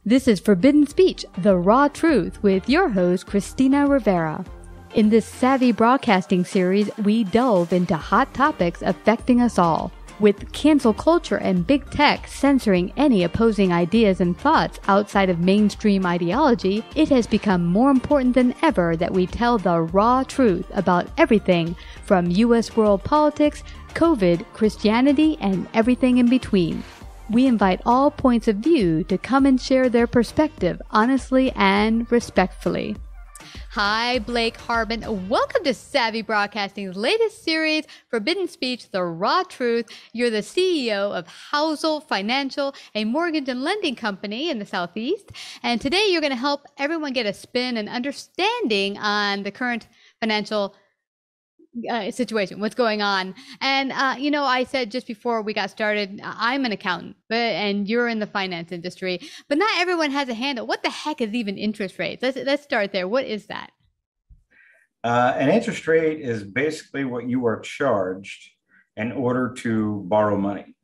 This is Forbidden Speech, the raw truth, with your host, Christina Rivera. In this savvy broadcasting series, we delve into hot topics affecting us all. With cancel culture and big tech censoring any opposing ideas and thoughts outside of mainstream ideology, it has become more important than ever that we tell the raw truth about everything from U.S. world politics, COVID, Christianity, and everything in between. We invite all points of view to come and share their perspective honestly and respectfully. Hi, Blake Harbin. Welcome to Savvy Broadcasting's latest series, Forbidden Speech, the Raw Truth. You're the CEO of Houzzle Financial, a mortgage and lending company in the Southeast. And today you're going to help everyone get a spin and understanding on the current financial situation, what's going on. And, I said just before we got started, I'm an accountant, and you're in the finance industry, but not everyone has a handle. What the heck is even interest rates? Let's start there. What is that? An interest rate is basically what you are charged in order to borrow money.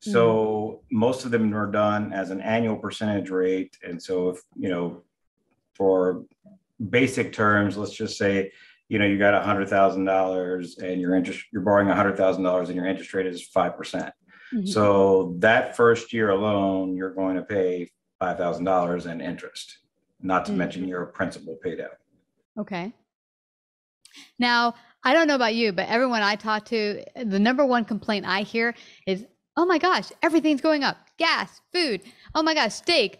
So most of them are done as an annual percentage rate. And so if, for basic terms, let's just say, you got $100,000 and you're borrowing $100,000 and your interest rate is 5%. Mm-hmm. So that first year alone, you're going to pay $5,000 in interest, not to mention your principal paid out. Okay. Now, I don't know about you, but everyone I talk to, the number one complaint I hear is, oh my gosh, everything's going up. Gas, food. Oh my gosh, steak,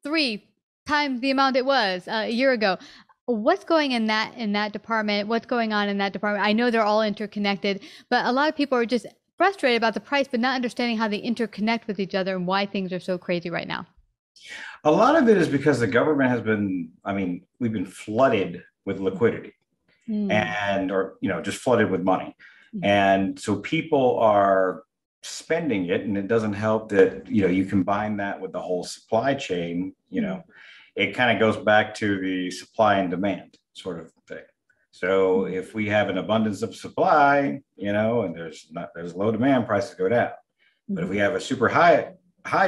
3 times the amount it was a year ago. What's going in that department? What's going on in that department? I know they're all interconnected, but a lot of people are just frustrated about the price, but not understanding how they interconnect with each other and why things are so crazy right now. A lot of it is because the government we've been flooded with liquidity or just flooded with money. And so people are spending it, and it doesn't help that, you combine that with the whole supply chain, it kind of goes back to the supply and demand sort of thing. So if we have an abundance of supply, and there's low demand, prices go down. But if we have a super high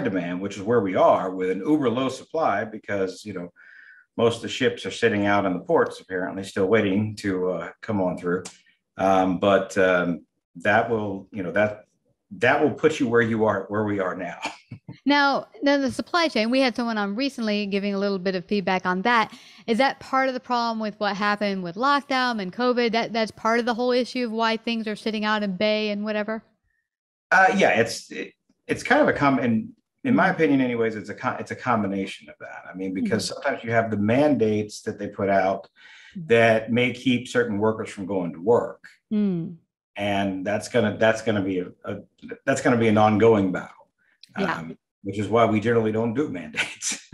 demand, which is where we are with an uber low supply, because, most of the ships are sitting out in the ports, apparently still waiting to come on through. But that will put you where we are now. Now the supply chain, we had someone on recently giving a little bit of feedback on that. Is that part of the problem with what happened with lockdown and COVID? That's part of the whole issue of why things are sitting out in bay and whatever? Yeah, it's kind of in my opinion anyways, it's a combination of that. Because sometimes you have the mandates that they put out that may keep certain workers from going to work. And that's gonna be an ongoing battle. Which is why we generally don't do mandates.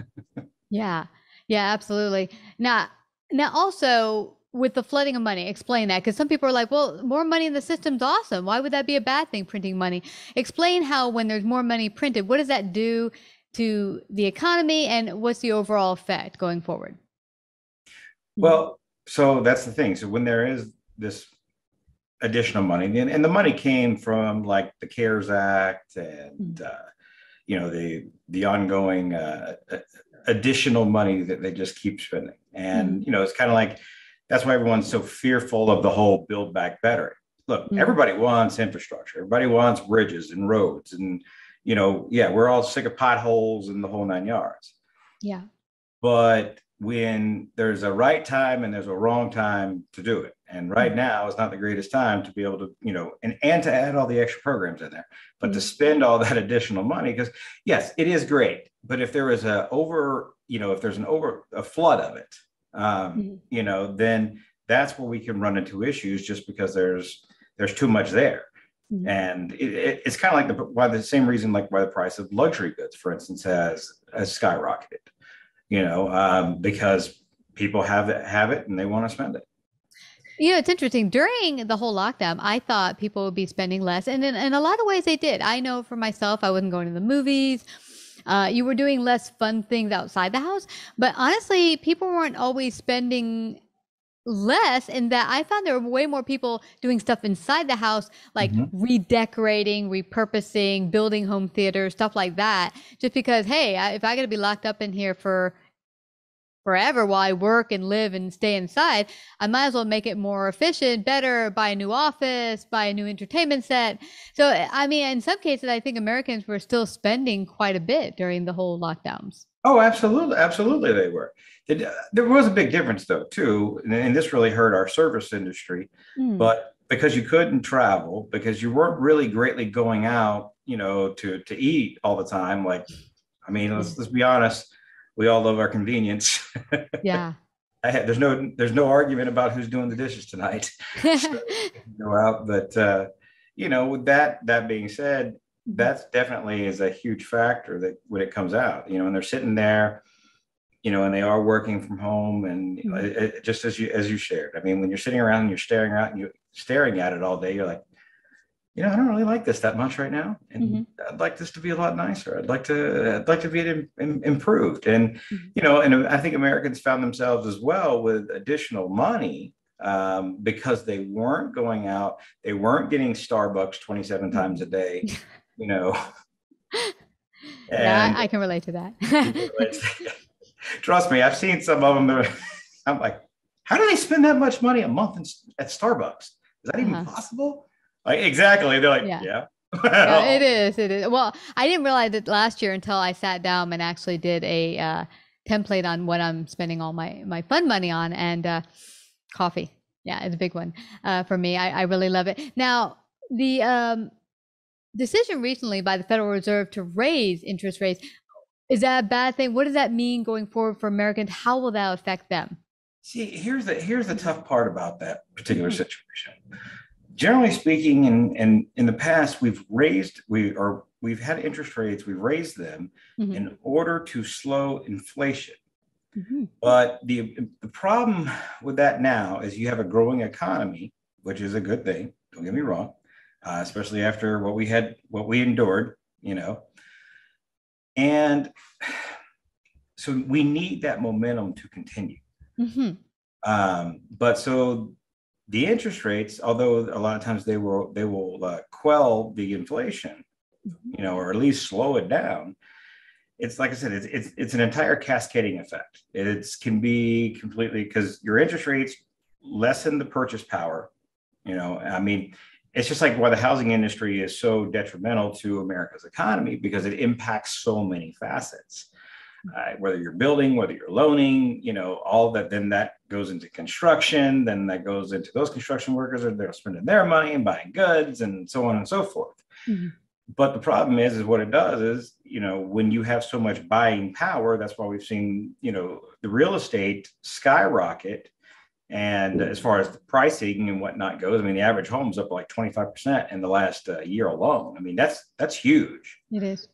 Yeah, absolutely. Now also with the flooding of money, explain that, because some people are like, well, more money in the system's awesome. Why would that be a bad thing, printing money? Explain how when there's more money printed, what does that do to the economy, and what's the overall effect going forward? Well, so that's the thing. So when there is this additional money, and the money came from like the CARES Act and the ongoing additional money that they just keep spending. And, it's kind of like, that's why everyone's so fearful of the whole Build Back Better. Look, everybody wants infrastructure. Everybody wants bridges and roads. And, we're all sick of potholes and the whole 9 yards. Yeah. But when there's a right time and there's a wrong time to do it. And right now is not the greatest time to be able to, and to add all the extra programs in there, but to spend all that additional money, because yes, it is great. But if there is a flood of it, then that's where we can run into issues, just because there's too much there. And it's kind of like why the same reason, like why the price of luxury goods, for instance, has skyrocketed, because people have it and they want to spend it. It's interesting. During the whole lockdown, I thought people would be spending less. And in a lot of ways they did. I know for myself, I wasn't going to the movies. You were doing less fun things outside the house. But honestly, people weren't always spending less in that I found there were way more people doing stuff inside the house, like redecorating, repurposing, building home theaters, stuff like that. Just because, hey, if I got to be locked up in here for forever while I work and live and stay inside, I might as well make it more efficient, better, buy a new office, buy a new entertainment set. So, I mean, in some cases, I think Americans were still spending quite a bit during the whole lockdowns. Oh, absolutely, absolutely, they were. There was a big difference, though, too, and this really hurt our service industry. Mm. But because you couldn't travel, because you weren't really greatly going out, to eat all the time. Like, I mean, let's be honest, we all love our convenience. Yeah. There's no argument about who's doing the dishes tonight. So, go out, but with that being said, that's definitely is a huge factor that when it comes out, and they're sitting there, and they are working from home, and just as you shared. I mean, when you're sitting around and you're staring at it all day, you're like, I don't really like this that much right now, and I'd like this to be a lot nicer. I'd like to be improved, and and I think Americans found themselves as well with additional money because they weren't going out, they weren't getting Starbucks 27 times a day. Yeah, I can relate to that. Trust me, I've seen some of them. I'm like, how do they spend that much money a month at Starbucks? Is that even possible? Like, exactly. They're like, yeah. Yeah, it is. It is. Well, I didn't realize it last year until I sat down and actually did a template on what I'm spending all my fun money on, and coffee. Yeah, it's a big one for me. I really love it. Now, the decision recently by the Federal Reserve to raise interest rates, is that a bad thing? What does that mean going forward for Americans? How will that affect them? See, here's the tough part about that particular situation. Generally speaking, in the past, we've had interest rates, we've raised them in order to slow inflation. But the problem with that now is you have a growing economy, which is a good thing. Don't get me wrong, especially after what we endured, and so we need that momentum to continue. But so the interest rates, although a lot of times they will quell the inflation, or at least slow it down. It's like I said, it's an entire cascading effect. It can be completely, because your interest rates lessen the purchase power. I mean, it's just like why the housing industry is so detrimental to America's economy, because it impacts so many facets. Whether you're building, whether you're loaning, all that, then that goes into construction, then that goes into those construction workers, and they're spending their money and buying goods and so on and so forth. But the problem is what it does is, when you have so much buying power, that's why we've seen, the real estate skyrocket. And as far as the pricing and whatnot goes, I mean, the average home's up like 25% in the last year alone. I mean, that's huge. It is.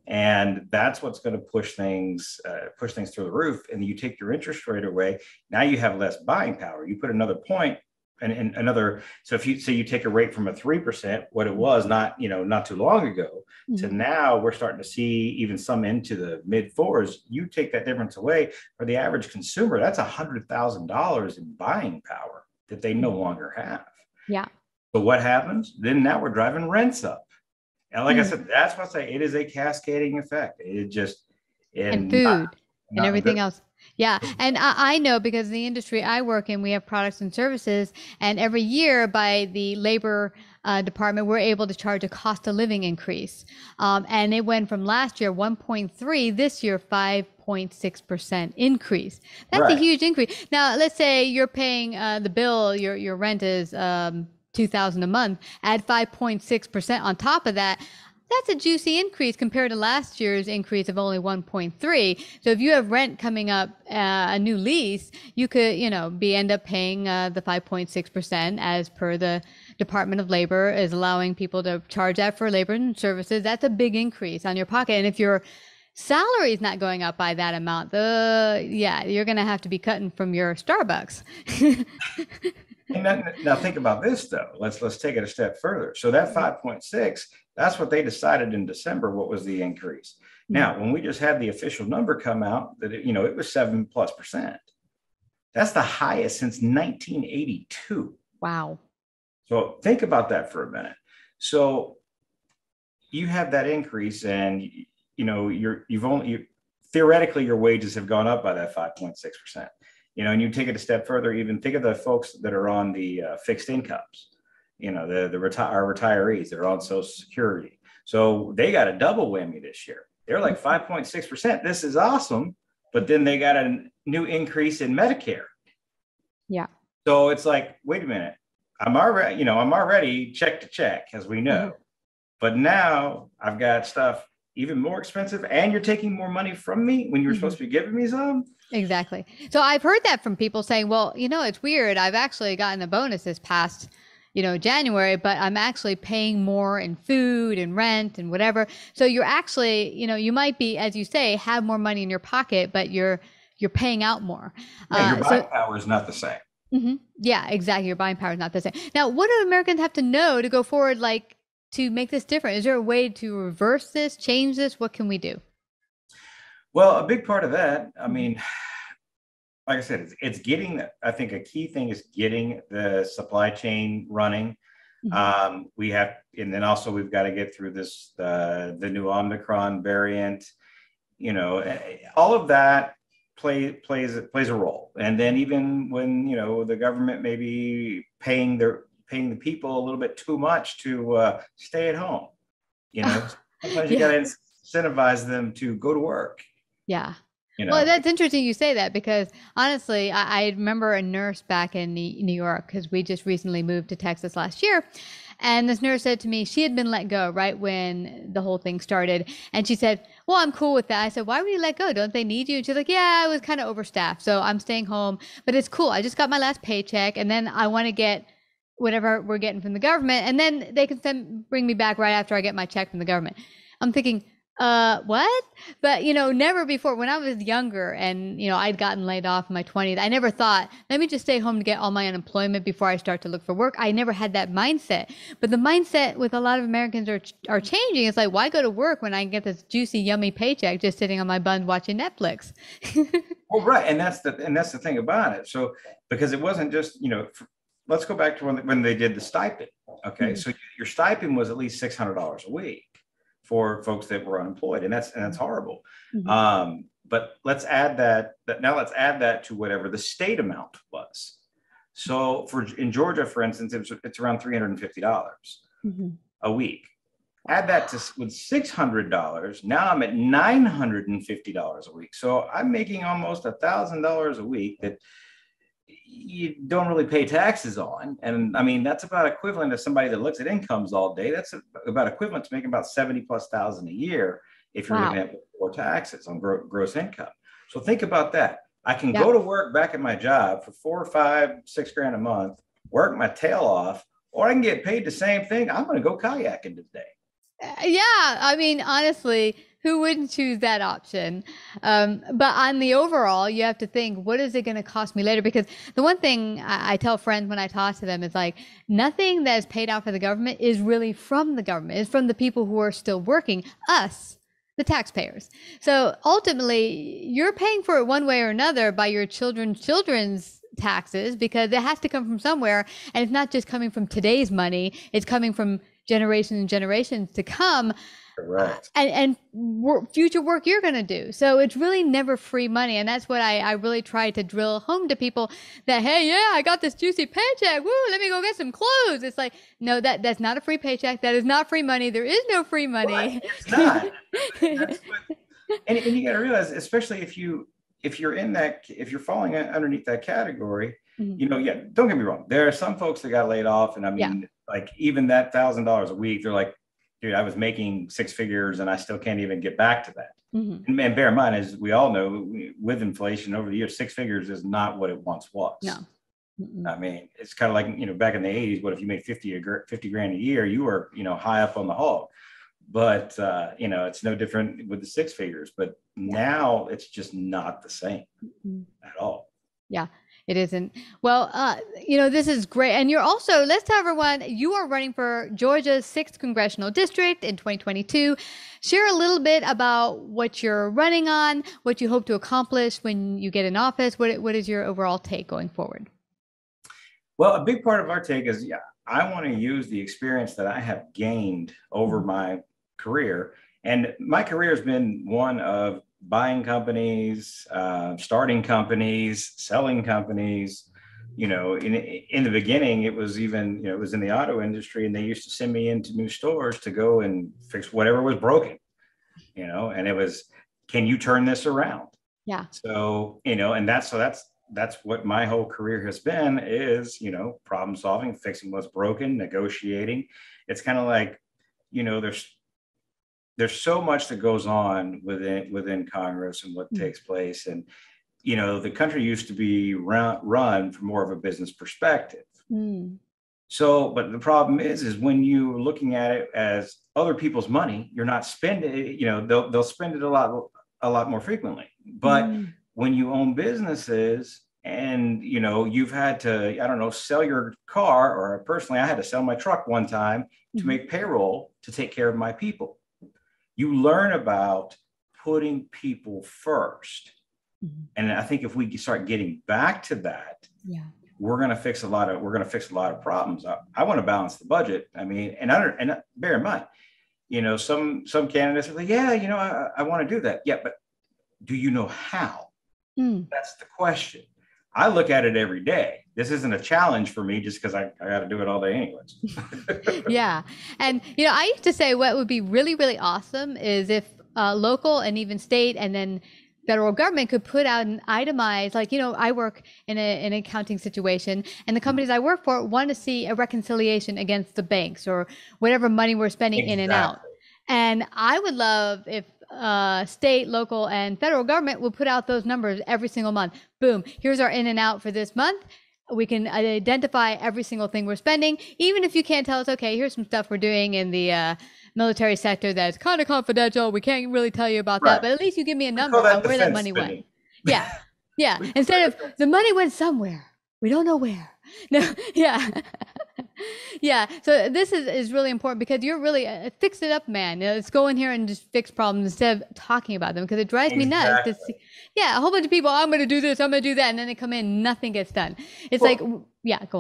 And that's what's going to push things through the roof. And you take your interest rate away. Now you have less buying power. You put another point and another. So if you take a rate from a 3%, what it was not too long ago, to now we're starting to see even some into the mid fours. You take that difference away for the average consumer, that's $100,000 in buying power that they no longer have. Yeah. So what happens? Then now we're driving rents up. And like I said, that's what I say. It is a cascading effect. It just and food and everything else. Yeah. And I know, because the industry I work in, we have products and services, and every year by the labor department, we're able to charge a cost of living increase. And it went from last year 1.3, this year 5.6% increase. That's a huge increase. Now, let's say you're paying the bill, your rent is $2,000 a month, add 5.6% on top of that. That's a juicy increase compared to last year's increase of only 1.3. So if you have rent coming up, a new lease, you could, end up paying the 5.6% as per the Department of Labor is allowing people to charge that for labor and services. That's a big increase on your pocket. And if your salary is not going up by that amount, you're going to have to be cutting from your Starbucks. And now think about this, though. Let's take it a step further. So that 5.6, that's what they decided in December. What was the increase? Now, when we just had the official number come out, that it was 7+%. That's the highest since 1982. Wow. So think about that for a minute. So you have that increase, and theoretically your wages have gone up by that 5.6%. And you take it a step further, even think of the folks that are on the fixed incomes, our retirees that are on Social Security. So they got a double whammy this year. They're like 5.6%. This is awesome. But then they got a new increase in Medicare. Yeah. So it's like, wait a minute, I'm already check to check, as we know. But now I've got stuff even more expensive, and you're taking more money from me when you're supposed to be giving me some. Exactly. So I've heard that from people saying, well, it's weird. I've actually gotten a bonus this past, January, but I'm actually paying more in food and rent and whatever. So you're actually, you might be, as you say, have more money in your pocket, but you're paying out more. Yeah, your buying power is not the same. Yeah, exactly. Your buying power is not the same. Now, what do Americans have to know to go forward, to make this different? Is there a way to reverse this, change this? What can we do? Well, a big part of that, I mean, like I said, it's getting, I think a key thing is getting the supply chain running. And then also we've got to get through this, the new Omicron variant, all of that plays a role. And then even when, the government may be paying the people a little bit too much to stay at home, sometimes you got to incentivize them to go to work. Yeah. Well, that's interesting you say that, because honestly, I remember a nurse back in New York, because we just recently moved to Texas last year. And this nurse said to me, she had been let go right when the whole thing started. And she said, well, I'm cool with that. I said, why were you let go? Don't they need you? And she's like, yeah, I was kind of overstaffed, so I'm staying home. But it's cool. I just got my last paycheck, and then I want to get whatever we're getting from the government. And then they can bring me back right after I get my check from the government. I'm thinking, what? But, never before, when I was younger and, I'd gotten laid off in my 20s, I never thought, let me just stay home to get all my unemployment before I start to look for work. I never had that mindset. But the mindset with a lot of Americans are changing. It's like, why go to work when I can get this juicy, yummy paycheck just sitting on my buns watching Netflix? Well, right. And that's the thing about it. So, because it wasn't just, let's go back to when they did the stipend. Okay. So your stipend was at least $600 a week for folks that were unemployed, and that's horrible. But let's add that to whatever the state amount was. So in Georgia, for instance, it's around $350 a week. Add that with $600. Now I'm at $950 a week. So I'm making almost $1,000 a week that you don't really pay taxes on. And I mean, that's about equivalent to somebody that looks at incomes all day. That's about equivalent to making about 70,000+ a year if you're looking at before taxes on gross income. So think about that. I can go to work back at my job for $4 or $5, $6 grand a month, work my tail off, or I can get paid the same thing. I'm going to go kayaking today. Yeah, I mean, honestly, who wouldn't choose that option? But on the overall, you have to think, what is it going to cost me later? Because the one thing I tell friends when I talk to them is like, nothing that is paid out for the government is really from the government. It's from the people who are still working, us, the taxpayers. So ultimately, you're paying for it one way or another by your children's taxes, because it has to come from somewhere. And it's not just coming from today's money. It's coming from generations and generations to come. Correct. And future work you're going to do. So it's really never free money. And that's what I really try to drill home to people, that, hey, yeah, I got this juicy paycheck. Woo, let me go get some clothes. It's like, no, that's not a free paycheck. That is not free money. There is no free money. Right. It's not. And you got to realize, especially if you're in that, if you're falling underneath that category, yeah, don't get me wrong. There are some folks that got laid off. And I mean, like even that $1,000 a week, they're like, dude, I was making six figures and I still can't even get back to that. And bear in mind, as we all know, with inflation over the years, six figures is not what it once was. No. I mean, it's kind of like, back in the 80s, what if you made 50 grand a year, you were, high up on the hog. But, it's no different with the six figures. But now it's just not the same at all. Yeah. It isn't. Well, this is great. And you're also, let's tell everyone, you are running for Georgia's 6th congressional district in 2022. Share a little bit about what you're running on, what you hope to accomplish when you get in office. What is your overall take going forward? Well, a big part of our take is, I want to use the experience that I have gained over my career. And my career has been one of buying companies, starting companies, selling companies. In the beginning, it was even, it was in the auto industry, and they used to send me into new stores to go and fix whatever was broken, and it was, can you turn this around? Yeah. So, and that's what my whole career has been, is, problem solving, fixing what's broken, negotiating. It's kind of like, there's so much that goes on within Congress and what takes place. And, the country used to be run from more of a business perspective. So, but the problem is when you're looking at it as other people's money, you're not spending it, they'll spend it a lot more frequently. But when you own businesses and, you've had to, I don't know, sell your car, or personally, I had to sell my truck one time to make payroll to take care of my people. You learn about putting people first. And I think if we start getting back to that, we're going to fix a lot of problems. I want to balance the budget. I mean, and bear in mind, some candidates are like, I want to do that. Yeah, but do you know how? That's the question. I look at it every day. This isn't a challenge for me just because I got to do it all day anyways. Yeah. And, I used to say what would be really, really awesome is if local and even state and then federal government could put out an itemized, like, I work in an accounting situation, and the companies I work for want to see a reconciliation against the banks or whatever money we're spending in and out. And I would love if state, local, and federal government will put out those numbers every single month. Boom, here's our in and out for this month. We can identify every single thing we're spending. Even if you can't tell us, okay, here's some stuff we're doing in the military sector that's kind of confidential. We can't really tell you about that, but at least you give me a number on where that money went. Yeah. Yeah. Instead of the money went somewhere, we don't know where. No. Yeah. Yeah. So this is really important because you're really a fix it up man. Let's go in here and just fix problems instead of talking about them, because it drives me nuts to see, a whole bunch of people, I'm going to do this, I'm going to do that. And then they come in, nothing gets done. It's go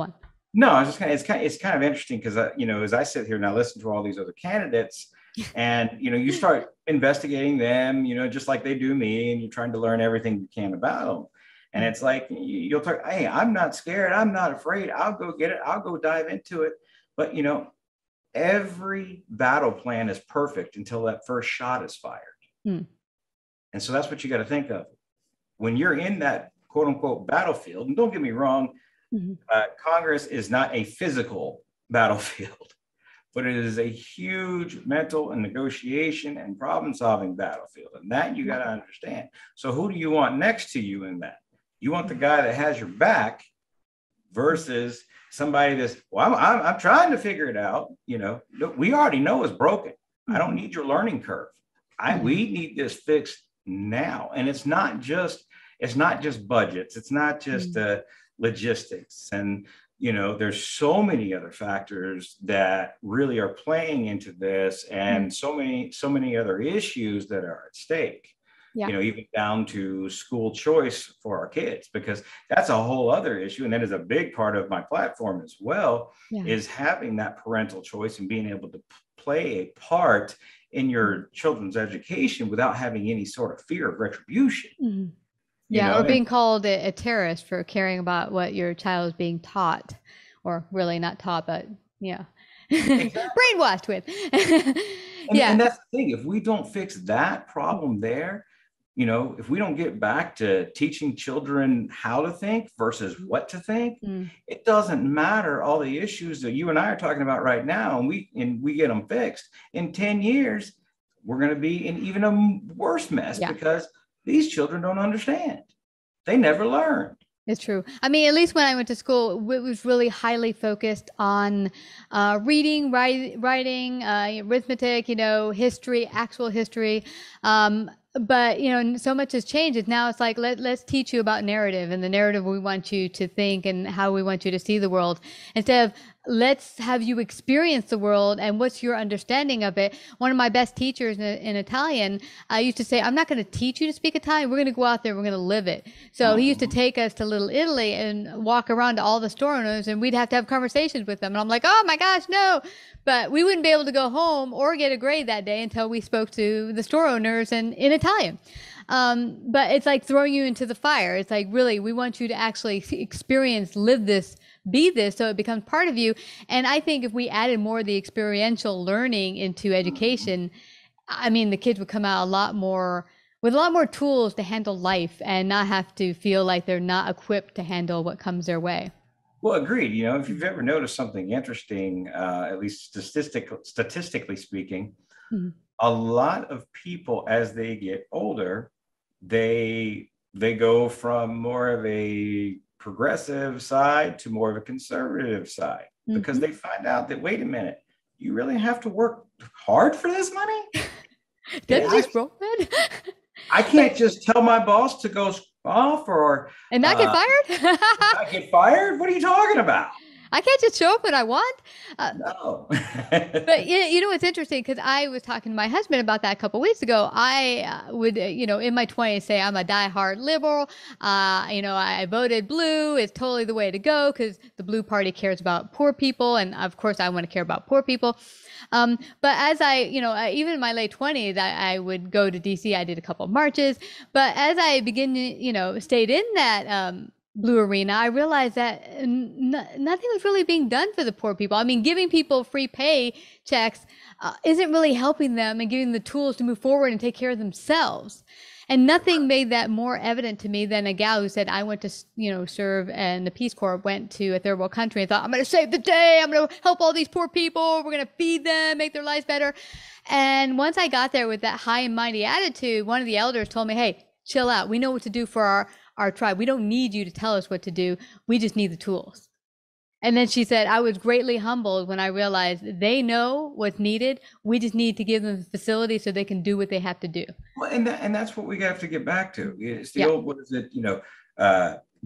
on. No, I was just it's kind of interesting because, as I sit here and I listen to all these other candidates and, you start investigating them, just like they do me, and you're trying to learn everything you can about them. And it's like, you'll talk, hey, I'm not scared. I'm not afraid. I'll go get it. I'll go dive into it. But, every battle plan is perfect until that first shot is fired. And so that's what you got to think of. When you're in that quote unquote battlefield, and don't get me wrong, Congress is not a physical battlefield, but it is a huge mental and negotiation and problem solving battlefield. And that you got to understand. So who do you want next to you in that? You want the guy that has your back versus somebody that's, well, I'm trying to figure it out. We already know it's broken. I don't need your learning curve. We need this fixed now. And it's not just budgets. It's not just logistics. And, there's so many other factors that really are playing into this, and so many other issues that are at stake. Even down to school choice for our kids, because that's a whole other issue. And that is a big part of my platform as well, is having that parental choice and being able to play a part in your children's education without having any sort of fear of retribution. Or being called a terrorist for caring about what your child is being taught, or really not taught, but brainwashed with. And that's the thing. If we don't fix that problem there, if we don't get back to teaching children how to think versus what to think, it doesn't matter all the issues that you and I are talking about right now, and we get them fixed. In 10 years, we're going to be in even a worse mess because these children don't understand. They never learned. It's true. I mean, at least when I went to school, it was really highly focused on reading, writing, arithmetic, history, actual history. but so much has changed. Now it's like, let's teach you about narrative and the narrative we want you to think and how we want you to see the world, instead of let's have you experience the world and what's your understanding of it. One of my best teachers in Italian, I used to say, I'm not going to teach you to speak Italian. We're going to go out there. We're going to live it. So he used to take us to Little Italy and walk around to all the store owners, and we'd have to have conversations with them. And I'm like, oh my gosh, no. But we wouldn't be able to go home or get a grade that day until we spoke to the store owners in Italian. But it's like throwing you into the fire. It's like, really, we want you to actually experience, live this, be this, so it becomes part of you. And I think if we added more of the experiential learning into education, I mean, the kids would come out with a lot more tools to handle life and not have to feel like they're not equipped to handle what comes their way. Well, agreed. If you've ever noticed something interesting, at least statistically speaking, a lot of people, as they get older, they go from more of a progressive side to more of a conservative side, because they find out that, wait a minute, you really have to work hard for this money? I can't just tell my boss to go off and not get fired. Not get fired? What are you talking about? I can't just show up when I want. No. But what's interesting, because I was talking to my husband about that a couple of weeks ago. I would, in my 20s say I'm a diehard liberal. I voted blue. It's totally the way to go because the blue party cares about poor people. And of course, I want to care about poor people. But as even in my late 20s, I would go to DC. I did a couple of marches. But as I stayed in that blue arena, I realized that nothing was really being done for the poor people. I mean, giving people free pay checks isn't really helping them and giving them the tools to move forward and take care of themselves. And nothing made that more evident to me than a gal who said, I went to, serve, and the Peace Corps, went to a third world country and thought, I'm going to save the day. I'm going to help all these poor people. We're going to feed them, make their lives better. And once I got there with that high and mighty attitude, one of the elders told me, hey, chill out. We know what to do for our tribe. We don't need you to tell us what to do. We just need the tools. And then she said, I was greatly humbled when I realized they know what's needed. We just need to give them the facility so they can do what they have to do. Well, and that's what we have to get back to. It's the old, what is it?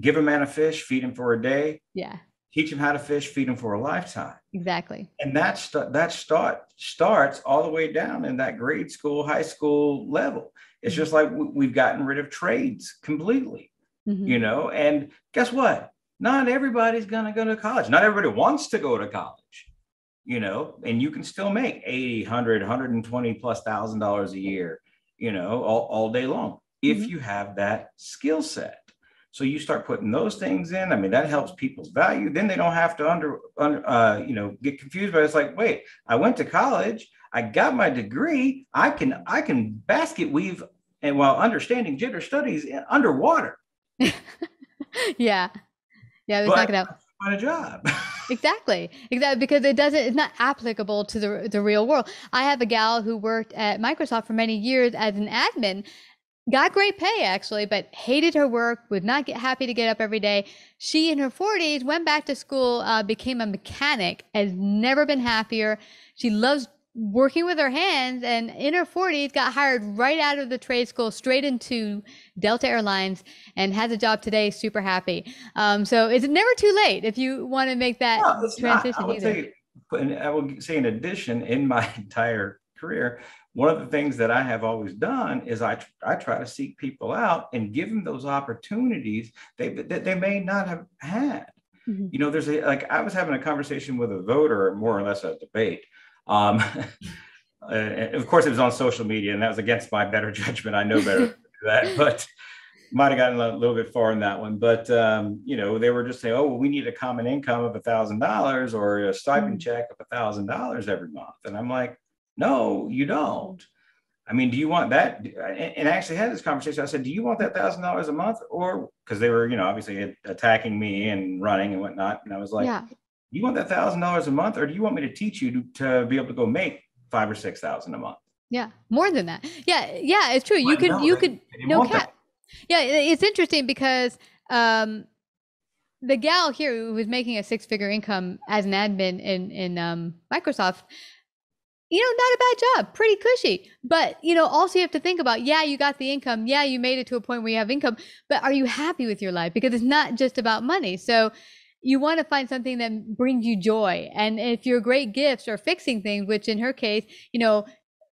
Give a man a fish, feed him for a day. Yeah. Teach him how to fish, feed him for a lifetime. Exactly. And that starts all the way down in that grade school, high school level. It's just like we've gotten rid of trades completely, and guess what? Not everybody's going to go to college. Not everybody wants to go to college, and you can still make $80, $100, $120,000+ a year, all day long, if you have that skill set. So you start putting those things in. I mean, that helps people's value. Then they don't have to get confused. But it's like, wait, I went to college. I got my degree. I can basket weave and while understanding gender studies underwater. Yeah. Yeah, it's not going to find a job. Exactly, because it's not applicable to the real world. I have a gal who worked at Microsoft for many years as an admin, got great pay actually, but hated her work, would not get happy to get up every day. She in her 40s went back to school, became a mechanic, has never been happier. She loves working with her hands, and in her 40s got hired right out of the trade school straight into Delta Airlines and has a job today, super happy. So it's never too late if you want to make that transition. I will say in addition, in my entire career, one of the things that I have always done is I try to seek people out and give them those opportunities that they may not have had. There's I was having a conversation with a voter, more or less a debate. Of course, it was on social media, and that was against my better judgment. I know better than that, but might have gotten a little bit far in that one. But they were just saying, "Oh, well, we need a common income of $1,000 or a stipend check of $1,000 every month." And I'm like, "No, you don't. I mean, do you want that?" And I actually had this conversation. I said, "Do you want that $1,000 a month?" Or because they were, obviously attacking me and running and whatnot. And I was like, "Yeah. You want that $1,000 a month, or do you want me to teach you to be able to go make $5,000 or $6,000 a month?" Yeah, more than that. Yeah, it's true. You could no cap. Yeah, it's interesting because the gal here who was making a 6-figure income as an admin in Microsoft, not a bad job, pretty cushy. But, also you have to think about, you got the income. Yeah, you made it to a point where you have income, but are you happy with your life? Because it's not just about money. So you want to find something that brings you joy. And if your great gifts are fixing things, which in her case,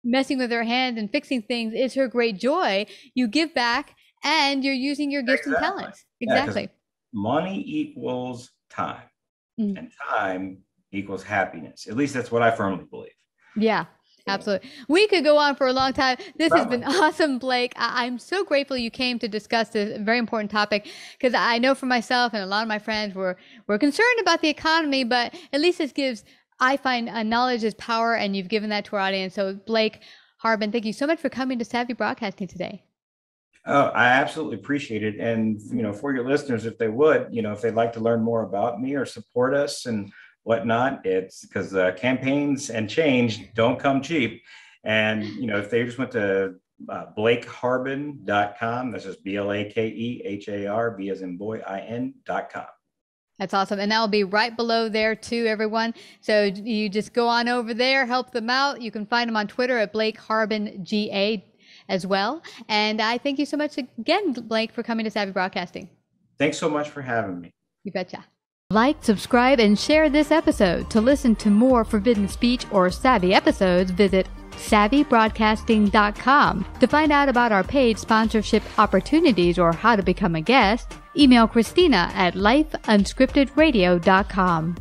messing with her hands and fixing things is her great joy, you give back and you're using your gifts and talents. Exactly. Yeah, money equals time, and time equals happiness. At least that's what I firmly believe. Yeah, absolutely. We could go on for a long time. This has been awesome, Blake. I'm so grateful you came to discuss this very important topic, because I know for myself and a lot of my friends, we're concerned about the economy, but at least this gives, I find, knowledge is power, and you've given that to our audience. So Blake Harbin, thank you so much for coming to Savvy Broadcasting today. Oh, I absolutely appreciate it. And, for your listeners, if they would, if they'd like to learn more about me or support us and whatnot, it's because campaigns and change don't come cheap. And, if they just went to blakeharbin.com, that's just BLAKEHAR, B as in boy, IN.com. That's awesome. And that'll be right below there too, everyone. So you just go on over there, help them out. You can find them on Twitter at Blake Harbin GA as well. And I thank you so much again, Blake, for coming to Savvy Broadcasting. Thanks so much for having me. You betcha. Like, subscribe, and share this episode. To listen to more Forbidden Speech or Savvy episodes, visit SavvyBroadcasting.com. To find out about our paid sponsorship opportunities or how to become a guest, email Christina at lifeunscriptedradio.com.